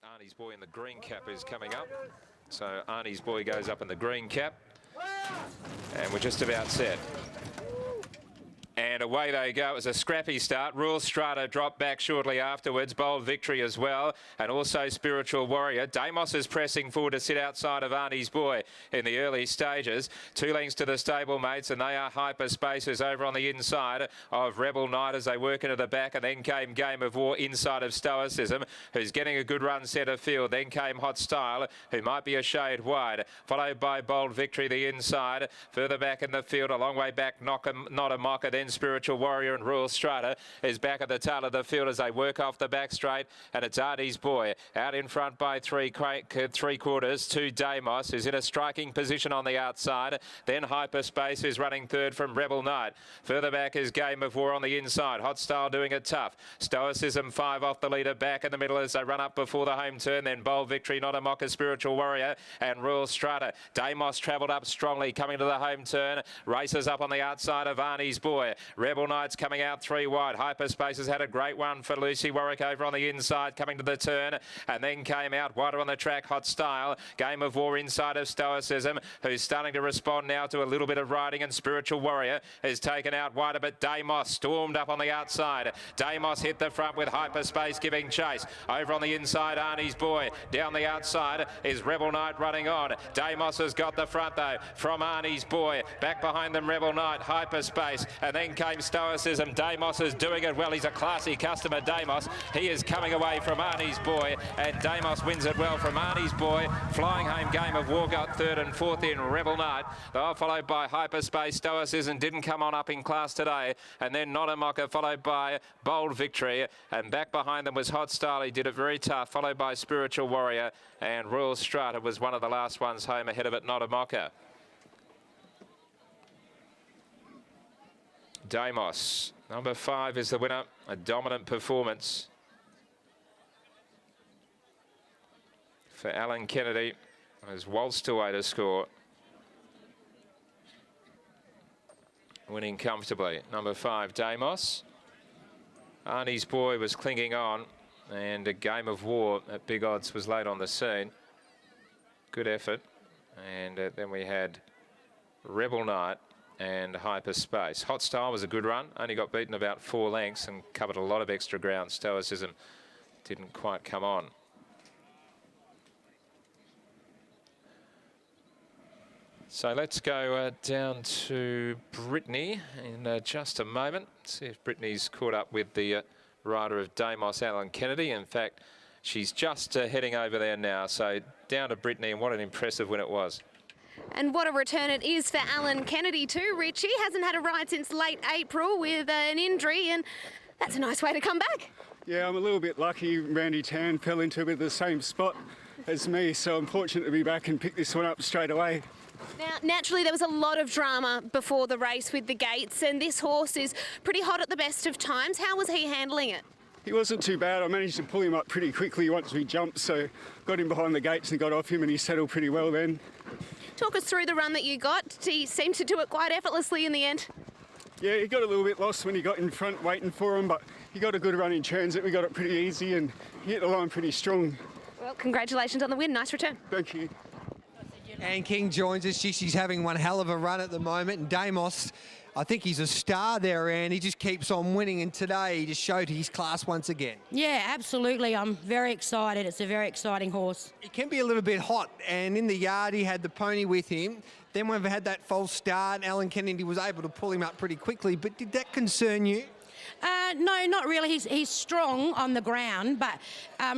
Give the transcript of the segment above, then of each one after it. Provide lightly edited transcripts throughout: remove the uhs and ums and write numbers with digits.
Arnie's Boy in the green cap is coming up. So Arnie's Boy goes up in the green cap. And we're just about set. And away they go. It was a scrappy start. Rural Strata dropped back shortly afterwards. Bold Victory as well. And also Spiritual Warrior. Damos is pressing forward to sit outside of Arnie's Boy in the early stages. 2 lengths to the stablemates, and they are Hyperspaces over on the inside of Rebel Knight as they work into the back. And then came Game of War inside of Stoicism, who's getting a good run centre field. Then came Hot Style, who might be a shade wide. Followed by Bold Victory, the inside. Further back in the field, a long way back, Not a Mocker. Then Spiritual Warrior and Rural Strata is back at the tail of the field as they work off the back straight, and it's Arnie's Boy out in front by three quarters to Damos, who's in a striking position on the outside. Then Hyperspace is running third from Rebel Knight. Further back is Game of War on the inside. Hot Style doing it tough. Stoicism 5 off the leader back in the middle as they run up before the home turn. Then Bold Victory, Not a Mocker, Spiritual Warrior and Rural Strata. Damos travelled up strongly coming to the home turn. Races up on the outside of Arnie's Boy. Rebel Knight's coming out 3 wide. Hyperspace has had a great one for Lucy Warwick over on the inside coming to the turn, and then came out wider on the track Hot Style. Game of War inside of Stoicism, who's starting to respond now to a little bit of riding, and Spiritual Warrior is taken out wider, but Damos stormed up on the outside. Damos hit the front with Hyperspace giving chase. Over on the inside, Arnie's Boy. Down the outside is Rebel Knight running on. Damos has got the front though from Arnie's Boy. Back behind them Rebel Knight, Hyperspace, and then came Stoicism. Damos is doing it well. He's a classy customer, Damos. He is coming away from Arnie's Boy, and Damos wins it well from Arnie's Boy. Flying home Game of War got 3rd and 4th in Rebel Knight. They were followed by Hyperspace. Stoicism didn't come on up in class today, and then Not a Mocker followed by Bold Victory, and back behind them was Hot Style. He did it very tough, followed by Spiritual Warrior, and Rural Strata was one of the last ones home ahead of it, Not a Mocker. Damos, number 5 is the winner. A dominant performance for Alan Kennedy. Has waltzed away to score. Winning comfortably. Number 5, Damos. Arnie's Boy was clinging on, and a Game of War at big odds was late on the scene. Good effort. And then we had Rebel Knight and Hyperspace. Hot Style was a good run, only got beaten about 4 lengths and covered a lot of extra ground. Stoicism didn't quite come on. So let's go down to Brittany in just a moment. See if Brittany's caught up with the rider of Damos, Alan Kennedy. In fact, she's just heading over there now. So down to Brittany, and what an impressive win it was. And what a return it is for Alan Kennedy too, Richie. Hasn't had a ride since late April with an injury, and that's a nice way to come back. Yeah, I'm a little bit lucky. Randy Tan fell into a bit of the same spot as me, so I'm fortunate to be back and pick this one up straight away. Now, naturally, there was a lot of drama before the race with the gates, and this horse is pretty hot at the best of times. How was he handling it? He wasn't too bad. I managed to pull him up pretty quickly once we jumped, so got him behind the gates and got off him, and he settled pretty well then. Talk us through the run that you got. He seemed to do it quite effortlessly in the end. Yeah, he got a little bit lost when he got in front waiting for him, but he got a good run in transit. We got it pretty easy and hit the line pretty strong. Well, congratulations on the win. Nice return. Thank you. Anne King joins us. She's having one hell of a run at the moment. And Damos, I think he's a star there, and he just keeps on winning. And today he just showed his class once again. Yeah, absolutely. I'm very excited. It's a very exciting horse. He can be a little bit hot, and in the yard he had the pony with him. Then we've had that false start. Alan Kennedy was able to pull him up pretty quickly. But did that concern you? No, not really. He's strong on the ground, but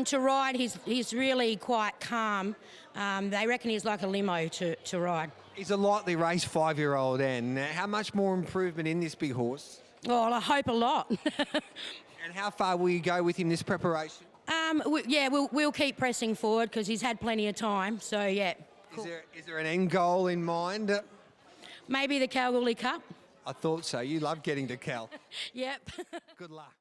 to ride, he's really quite calm. They reckon he's like a limo to ride. He's a lightly raced 5-year-old, and how much more improvement in this big horse? Well, I hope a lot. And how far will you go with him this preparation? We'll keep pressing forward because he's had plenty of time. So yeah. Cool. Is there an end goal in mind? Maybe the Kalgoorlie Cup. I thought so. You love getting to Cal. Yep. Good luck.